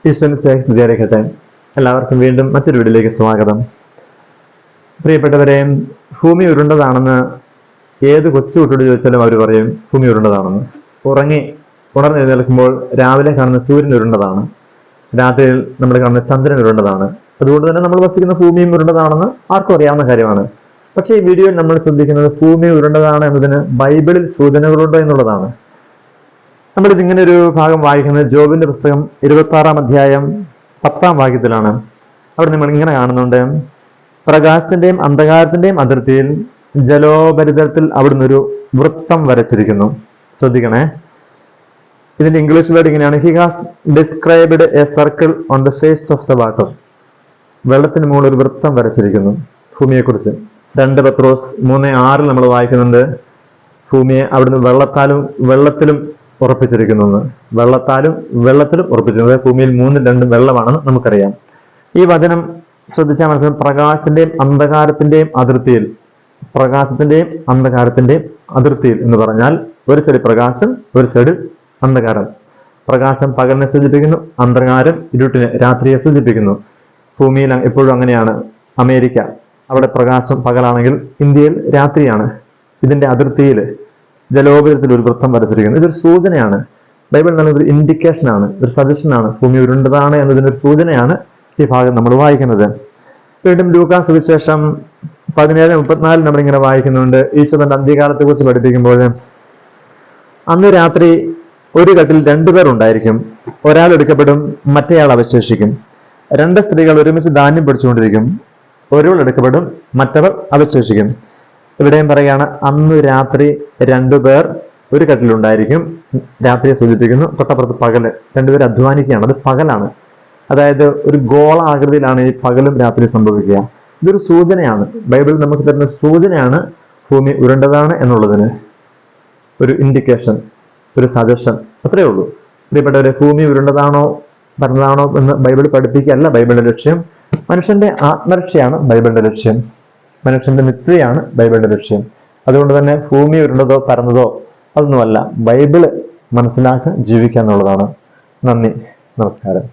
ഈശ്വരൻ എല്ലാവർക്കും വീണ്ടും മറ്റൊരു വീഡിയോയിലേക്ക് സ്വാഗതം. പ്രിയപ്പെട്ടവരെ, ഭൂമി ഉരുണ്ടതാണെന്ന് ഏത് കൊച്ചുകുട്ടിയോട് ചോദിച്ചാലും അവർ പറയും ഭൂമി ഉരുണ്ടതാണെന്ന്. ഉണർന്നെഴുന്നേൽക്കുമ്പോൾ രാവിലെ കാണുന്ന സൂര്യൻ ഉരുണ്ടതാണ്, രാത്രിയിൽ നമ്മൾ കാണുന്ന ചന്ദ്രൻ ഉരുണ്ടതാണ്. അതുകൊണ്ട് തന്നെ നമ്മൾ വസിക്കുന്ന ഭൂമിയും ഉരുണ്ടതാണെന്ന് ആർക്കും അറിയാവുന്ന കാര്യമാണ്. പക്ഷേ ഈ വീഡിയോയിൽ നമ്മൾ ശ്രദ്ധിക്കുന്നത് ഭൂമി ഉരുണ്ടതാണ് എന്നതിന് ബൈബിളിൽ സൂചനകളുണ്ടോ എന്നുള്ളതാണ്. നമ്മളിതിങ്ങനെ ഒരു ഭാഗം വായിക്കുന്നത് ജോബിന്റെ പുസ്തകം 26-ാം അധ്യായം 10-ാം വാക്യത്തിലാണ്. അവിടെ നമ്മൾ ഇങ്ങനെ കാണുന്നുണ്ട്: പ്രകാശത്തിന്റെയും അന്ധകാരത്തിന്റെയും അതിർത്തിയിൽ ജലോപരിതലത്തിൽ അവിടുന്ന് ഒരു വൃത്തം വരച്ചിരിക്കുന്നു. ശ്രദ്ധിക്കണേ, ഇതിന്റെ ഇംഗ്ലീഷ് വേർഡ് ഇങ്ങനെയാണ്: he has described a circle on the face of the water. വെള്ളത്തിന് മുകളിൽ ഒരു വൃത്തം വരച്ചിരിക്കുന്നു ഭൂമിയെക്കുറിച്ച്. 2 പത്രോസ് 3:6 നമ്മൾ വായിക്കുന്നുണ്ട് ഭൂമിയെ അവിടുന്ന് വെള്ളത്തിലും ഉറപ്പിച്ചിരിക്കുന്നു. വെള്ളത്തിലും ഉറപ്പിച്ചിരിക്കുന്നത് ഭൂമിയിൽ 3-2 വെള്ളമാണെന്ന് നമുക്കറിയാം. ഈ വചനം ശ്രദ്ധിച്ചാൽ മനസ്സിലാവും. പ്രകാശത്തിന്റെയും അന്ധകാരത്തിന്റെയും അതിർത്തിയിൽ എന്ന് പറഞ്ഞാൽ ഒരു സൈഡ് പ്രകാശം, ഒരു സൈഡ് അന്ധകാരം. പ്രകാശം പകലിനെ സൂചിപ്പിക്കുന്നു, അന്ധകാരം ഇരുട്ടിനെ, രാത്രിയെ സൂചിപ്പിക്കുന്നു. ഭൂമിയിൽ എപ്പോഴും അങ്ങനെയാണ്. അമേരിക്ക, അവിടെ പ്രകാശം പകലാണെങ്കിൽ ഇന്ത്യയിൽ രാത്രിയാണ്. ഇതിന്റെ അതിർത്തിയിൽ ജലോപരിതലത്തിൽ ഒരു വൃത്തം വരച്ചിരിക്കുന്നു. ഇതൊരു സൂചനയാണ്. ബൈബിൾ നല്ലൊരു ഇൻഡിക്കേഷനാണ്, ഒരു സജഷനാണ്. ഭൂമി ഉരുണ്ടതാണ് എന്നതിനൊരു സൂചനയാണ് ഈ ഭാഗം നമ്മൾ വായിക്കുന്നത്. വീണ്ടും ലൂക്കാ സുവിശേഷം 17:34 നമ്മളിങ്ങനെ വായിക്കുന്നുണ്ട്. ഈശോ തന്റെ അന്ത്യകാലത്തെ കുറിച്ച് പഠിപ്പിക്കുമ്പോൾ, അന്ന് രാത്രി ഒരു കട്ടിൽ 2 പേർ ഉണ്ടായിരിക്കും, ഒരാൾ എടുക്കപ്പെടും, മറ്റേയാൾ അവശേഷിക്കും. 2 സ്ത്രീകൾ ഒരുമിച്ച് ധാന്യം പിടിച്ചുകൊണ്ടിരിക്കും, ഒരാൾ എടുക്കപ്പെടും, മറ്റവർ അവശേഷിക്കും. ഇവിടെയും പറയുകയാണ്, അന്ന് രാത്രി 2 പേർ ഒരു കട്ടിലുണ്ടായിരിക്കും. രാത്രിയെ സൂചിപ്പിക്കുന്നു. തൊട്ടപ്പുറത്ത് പകല്. 2 പേർ അധ്വാനിക്കുകയാണ്. അത് പകലാണ്. അതായത് ഒരു ഗോള ആകൃതിയിലാണ് ഈ പകലും രാത്രി സംഭവിക്കുക. ഇതൊരു സൂചനയാണ്. ബൈബിൾ നമുക്ക് തരുന്ന സൂചനയാണ് ഭൂമി ഉരുണ്ടതാണ് എന്നുള്ളതിന്. ഒരു ഇൻഡിക്കേഷൻ, ഒരു സജഷൻ, അത്രയേ ഉള്ളൂ. പ്രിയപ്പെട്ടവരെ, ഭൂമി ഉരുണ്ടതാണോ പരന്നതാണോ എന്ന് ബൈബിൾ പഠിപ്പിക്കുകയല്ല ബൈബിളിന്റെ ലക്ഷ്യം. മനുഷ്യന്റെ ആത്മരക്ഷയാണ് ബൈബിളിന്റെ ലക്ഷ്യം. മനുഷ്യന്റെ നിത്യതയാണ് ബൈബിളിന്റെ ലക്ഷ്യം. അതുകൊണ്ട് തന്നെ ഭൂമി ഉരുണ്ടതോ പരന്നതോ അതൊന്നുമല്ല. ബൈബിള് മനസ്സിലാക്കി ജീവിക്കുക എന്നുള്ളതാണ്. നന്ദി, നമസ്കാരം.